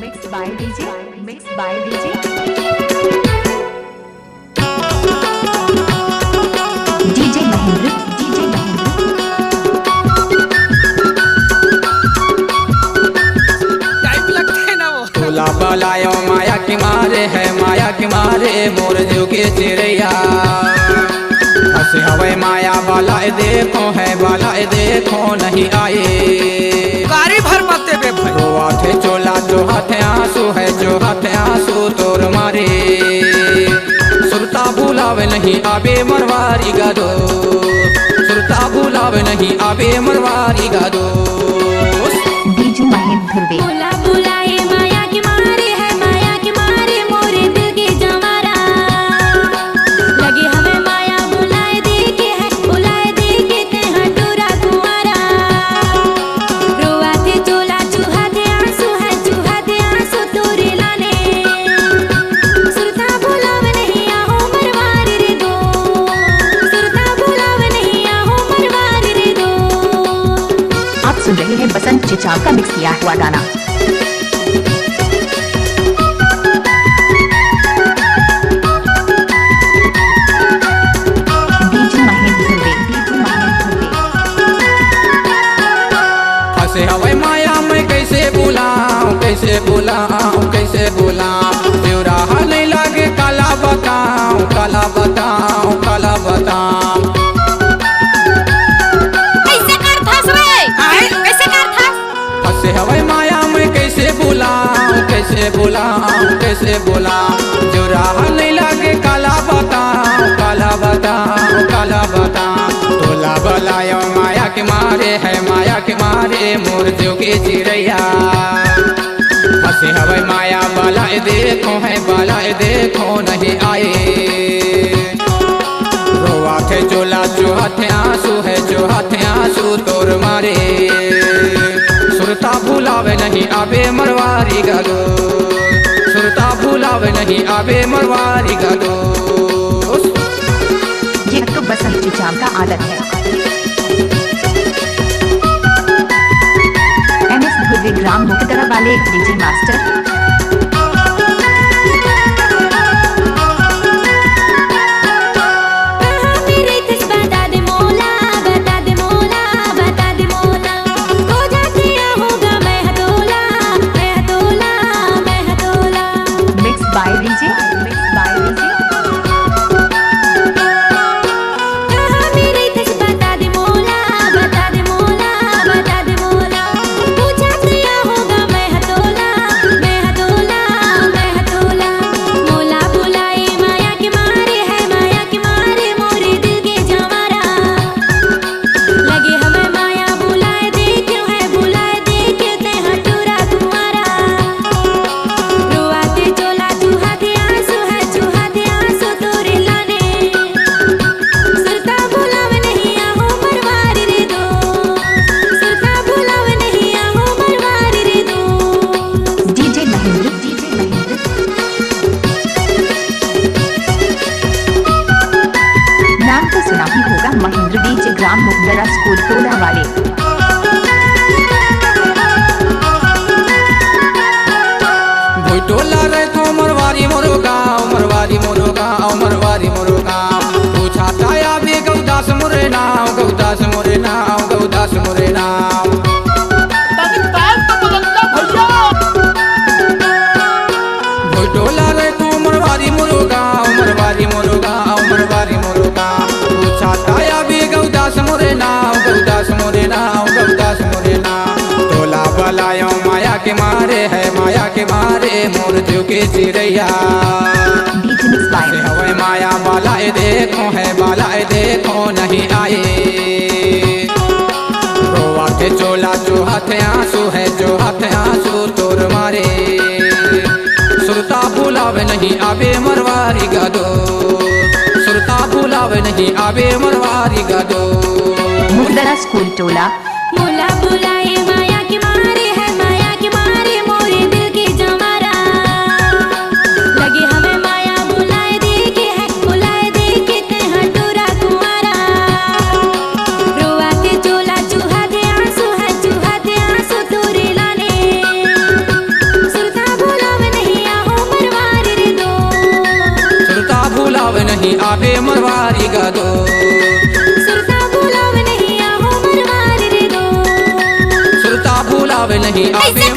Mixed by DJ. Mixed by DJ. DJ Mahendra. DJ Mahendra. Time लगते है ना वो। तोला बलायो माया के मारे है, माया के मारे मोर जो के चिड़ैया। हंसे हवे माया बालाए देखो है, बालाए देखो नहीं आए। गाड़ी भर मत दे भाई। तो हाथे चोला जो हाथे आंसू है, जो हाथे आंसू तोर मारे। सुरता बुलावे नहीं आबे मरवारी गादो, सुरता बुलावे नहीं आबे मरवारी गादो। DJ Mahendra. बुला बुलाए माया के मारे है, माया के मारे मोरे दिल के जमारा। लगे हमें माया बुलाए देके है, बुलाए देके ते हटूरा कुंवारा। रोआ थे चोला चूहा थे आंसू है, चूहा थे आंसू तोरे लाने। सुरता बुलावे नहीं आहो मरवारी रे दो, सुरता बुलावे नहीं आहो मरवारी रे दो। आप सुन रहे हैं बसंत चिचाल का मिक्स किया हुआ गाना। DJ Mahendra. DJ Mahendra. हंसे हवे माया मैं कैसे बुलाऊं, कैसे बुलाऊं, कैसे बुलाऊं। तेरा नहीं लागे काला बताऊं, काला बताऊं, काला बताऊं। कैसे कर थास रे? कैसे कर थास? हंसे हवे माया मैं कैसे बुलाऊं, कैसे बुलाऊं, कैसे बुलाऊं। जो राह नहीं लागे काला बताऊं, काला बताऊं, काला बताऊं। तोला बलायो माया के मारे है, माया के मारे मोर जो के चिड़ैया। हंसे हवे माया बालाए देखो है, बालाए देखो नहीं आए। रोआ थे चोला जो हाथे आंसू है, जो हाथे आंसू तोर मारे। सुरता भुलावे नहीं आबे मरवारी गालो, सुरता भुलावे नहीं आबे मरवारी गालो। ये तो बसंत चिचाल का आदत है। MS धुर्वे ग्राम मुकदरा वाले DJ मास्टर। कहाँ मेरे किस बता दे मोला, बता दे मोला, बता दे मोला। हो जाती होगा मैं हथोला, मैं हथोला, मैं हथोला। Mixed by DJ. Mixed by DJ. कहाँ मेरे किस बता दे मोला, बता दे मोला, बता दे मोला। हो जाती होगा मैं हथोला, मैं हथोला, मैं हथोला। मोला बुलाए माया के मारे है, माया के मारे मोरे दिल के जमारा। लगे हमें माया बुलाए देके है, बुलाए देके ते हटूरा कुंवारा। रोआ थे चोला चूहा थे आंसू है, चूहा थे आंसू तोरे लाने। सुरता बुलावे नहीं आहो मरवारी रे दो, सुरता बुलावे नहीं आहो मरवारी रे दो। DJ Mahendra. DJ Mahendra. नाम तो सुना ही होगा महेंद्र DJ ग्राम मुकदरा स्कूल टोला वाले। भोटोला रे तो मरवारी मोरो गाँव, मरवारी मोरो गाँव, मरवारी मोरो गाँव। पूछाता या भी गौदास मोरे नाव, गौदास मोरे नाव, गौदास मोरे नाव। भोटोला रे तो मरवारी मोरो गाँव, मरवारी मोरो गाँव, मरवारी मोरो गाँव। पूछाता या भी गौदास मोरे नाव, गौदास मोरे नाव, गौदास मोरे नाव। तोला बलायो माया के मारे है, माया के मारे मोर जो के चिड़ैया। DJ Mixed by. हंसे हवे माया बालाए देखो है, बालाए देखो नहीं आए। रोआ थे चोला जो हाथे आंसू है, जो हाथे आंसू तोर मारे। सुरता बुलावे नहीं आबे मरवारी गादो, सुरता बुलावे नहीं आबे मरवारी गादो। मुकदरा स्कूल टोला। मोला बुलाए माया के मारे है, माया के मारे मोरे दिल के जमारा। लगे हमें माया बुलाए देके है, बुलाए देके ते हटूरा कुंवारा। रोआ थे चोला चूहा थे आंसू है, चूहा थे आंसू तोरे लाने। सुरता बुलावे नहीं आवे मरवारी गदो सुरता बुलावे नहीं आहो मरवारी रे दो सुरता बुलावे नहीं आवे